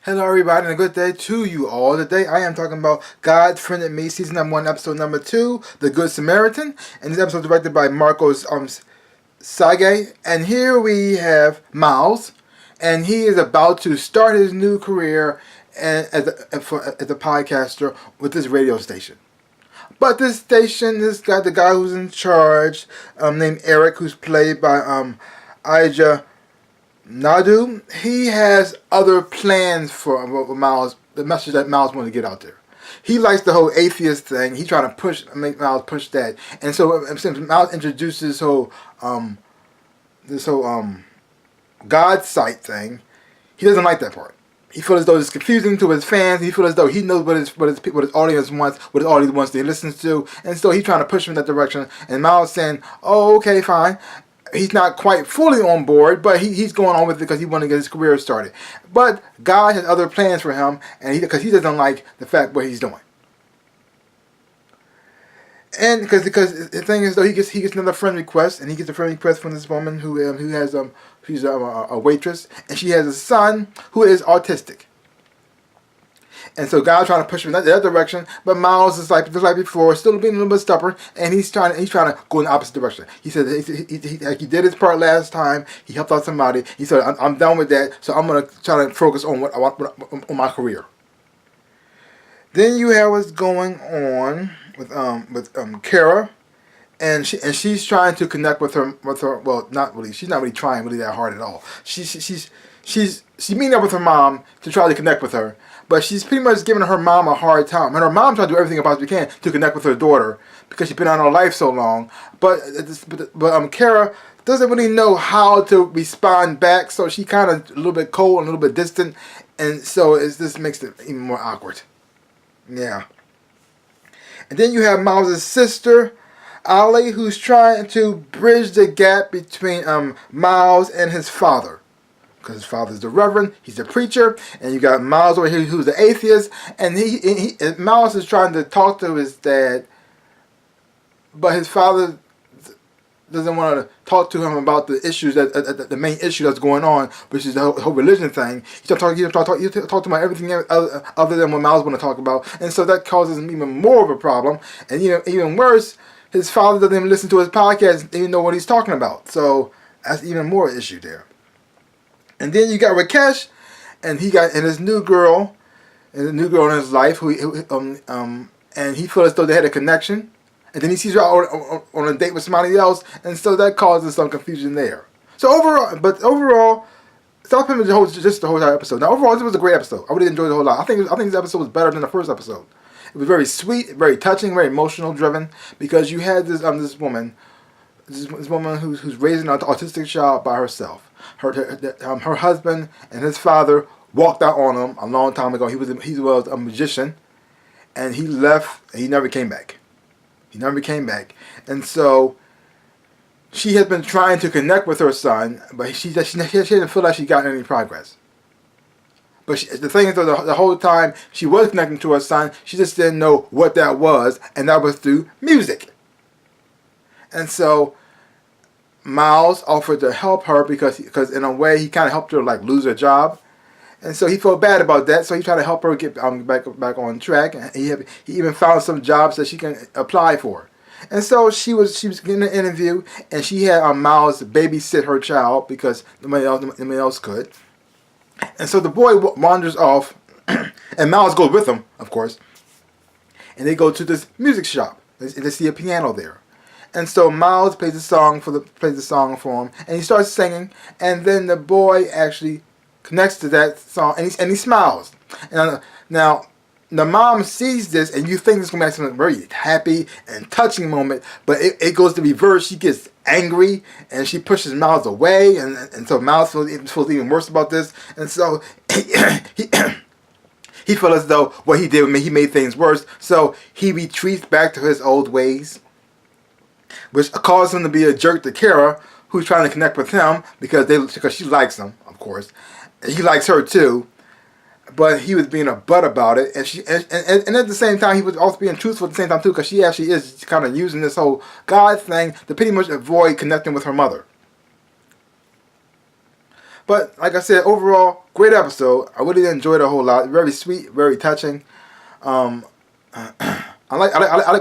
Hello everybody and a good day to you all. Today I am talking about God Friended Me, season number 1, episode number 2, The Good Samaritan. And this episode is directed by Marcos Sage. And here we have Miles, and he is about to start his new career as a podcaster with this radio station. But this station, the guy who's in charge, named Eric, who's played by Ija Nadu, he has other plans for Miles, the message that Miles wanted to get out there. He likes the whole atheist thing. He's trying to make Miles push that. And so since Miles introduced this whole God sight thing, he doesn't like that part. He feels as though it's confusing to his fans. He feels as though he knows what his audience wants, what his audience wants to listen to, and so he's trying to push him in that direction. And Miles saying, "Oh, okay, fine." He's not quite fully on board, but he's going on with it because he wants to get his career started. But God has other plans for him, and because he doesn't like the fact what he's doing. And because the thing is though, he gets another friend request, and he gets a friend request from this woman who has she's a waitress, and she has a son who is autistic. And so God's trying to push him in that direction, but Miles is just like before, still being a little bit stubborn, and he's trying to go in the opposite direction. He said he did his part last time. He helped out somebody. He said, "I'm done with that, so I'm gonna try to focus on on my career." Then you have what's going on with Kara, and she's trying to connect with her. Well, not really. She's not really trying really that hard at all. She's meeting up with her mom to try to connect with her. But she's pretty much giving her mom a hard time. And her mom tries to do everything she possibly can to connect with her daughter because she's been out of her life so long. But Kara doesn't really know how to respond back, so she kind of a little bit cold and a little bit distant. And so this makes it even more awkward. Yeah. And then you have Miles' sister, Ali, who's trying to bridge the gap between Miles and his father. Because his father's the reverend, he's the preacher, and you got Miles over here who's the atheist, and Miles is trying to talk to his dad, but his father doesn't want to talk to him about the issues the main issue that's going on, which is the whole religion thing. He talk to him about everything other than what Miles want to talk about, and so that causes him even more of a problem. And even worse, his father doesn't even listen to his podcast, even know what he's talking about. So that's even more issue there. And then you got Rakesh, and his new girl, in his life, and he feels as though they had a connection, and then he sees her on a date with somebody else, and so that causes some confusion there. So overall, stop him the whole entire episode. Now overall, this was a great episode. I really enjoyed it a whole lot. I think this episode was better than the first episode. It was very sweet, very touching, very emotional driven, because you had this woman who's raising an autistic child by herself. Her husband and his father walked out on him a long time ago. He was a magician, and he left. And he never came back. And so she has been trying to connect with her son, but she didn't feel like she got any progress. But the thing is, though, the whole time she was connecting to her son, she just didn't know what that was, and that was through music. And so Miles offered to help her because in a way he kind of helped her lose her job, and so he felt bad about that. So he tried to help her get back on track. And he even found some jobs that she can apply for. And so she was getting an interview, and she had Miles babysit her child because nobody else could. And so the boy wanders off, and Miles goes with him, of course. And they go to this music shop. They see a piano there. And so Miles plays the song for him, and he starts singing. And then the boy actually connects to that song, and he smiles. And now the mom sees this, and you think it's gonna be something very happy and touching moment, but it goes to reverse. She gets angry, and she pushes Miles away, and so Miles feels even worse about this, and so he feels as though what he did, he made things worse. So he retreats back to his old ways, which caused him to be a jerk to Kara, who's trying to connect with him because she likes him, of course. And he likes her too, but he was being a butt about it, and at the same time he was also being truthful at the same time too, because she actually is kind of using this whole God thing to pretty much avoid connecting with her mother. But like I said, overall, great episode. I really enjoyed it a whole lot. Very sweet, very touching. Um, I like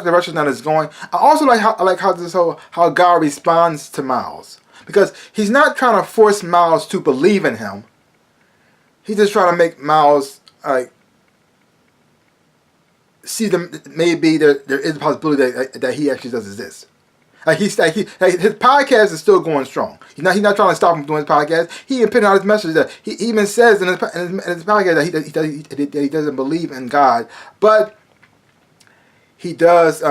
the direction that it's going. I also like how God responds to Miles, because he's not trying to force Miles to believe in him. He's just trying to make Miles see them. Maybe there is a possibility that he actually does exist. His podcast is still going strong. He's not trying to stop him from doing his podcast. He even put out his message that he even says in his podcast that he doesn't believe in God, but he does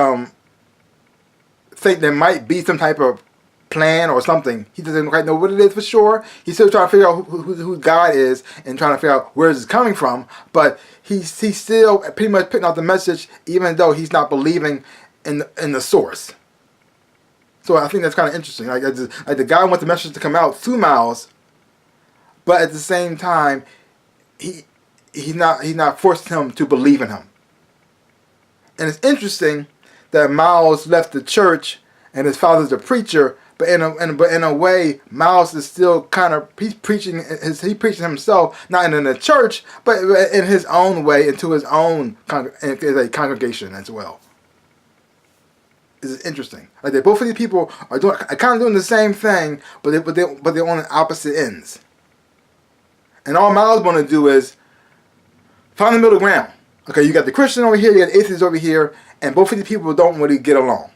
think there might be some type of plan or something. He doesn't quite know what it is for sure. He's still trying to figure out who God is and trying to figure out where it's coming from. But he's still pretty much putting out the message, even though he's not believing in the source. So I think that's kind of interesting. Like the guy wants the message to come out through Miles, but at the same time, he's not forcing him to believe in him. And it's interesting that Miles left the church and his father's a preacher, but in a way, Miles is still kind of preaching himself, not in the church, but in his own way, into his own congregation as well. It's interesting. Like both of these people are kind of doing the same thing, but they're on opposite ends. And all Miles want to do is find the middle ground. Okay, you got the Christian over here, you got the atheist over here, and both of these people don't really get along.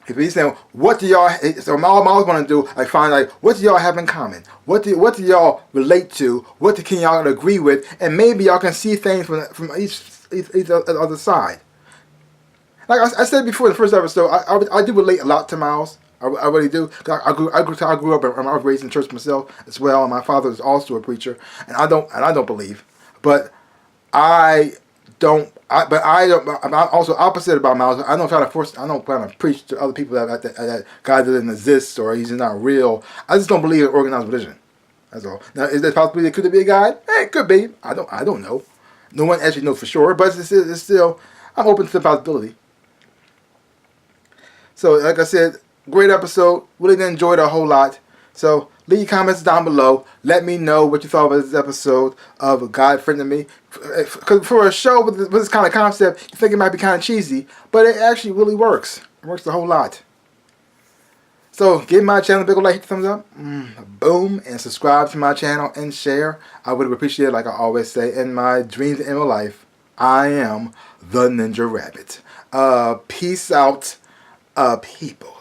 If he's saying, what do y'all? So Miles want to do, find what do y'all have in common? What do y'all relate to? What can y'all agree with? And maybe y'all can see things from each other side. Like I said before in the first episode, I do relate a lot to Miles. I really do. I grew up and I was raised in church myself as well. And my father is also a preacher, and I don't believe, but I'm also opposite about Miles. I don't plan to preach to other people that God doesn't exist or he's not real. I just don't believe in organized religion. That's all. Now, is there a possibility could there be a God? It could be. I don't know. No one actually knows for sure, but it's still, I'm open to the possibility. So, like I said, great episode. Really enjoyed it a whole lot. So, leave your comments down below. Let me know what you thought about this episode of God Friending Me. Because for a show with this kind of concept, you think it might be kind of cheesy, but it actually really works. It works a whole lot. So, give my channel a big old like, hit the thumbs up, boom, and subscribe to my channel and share. I would appreciate it, like I always say, in my dreams and in my life, I am the Ninja Rabbit. Peace out, people.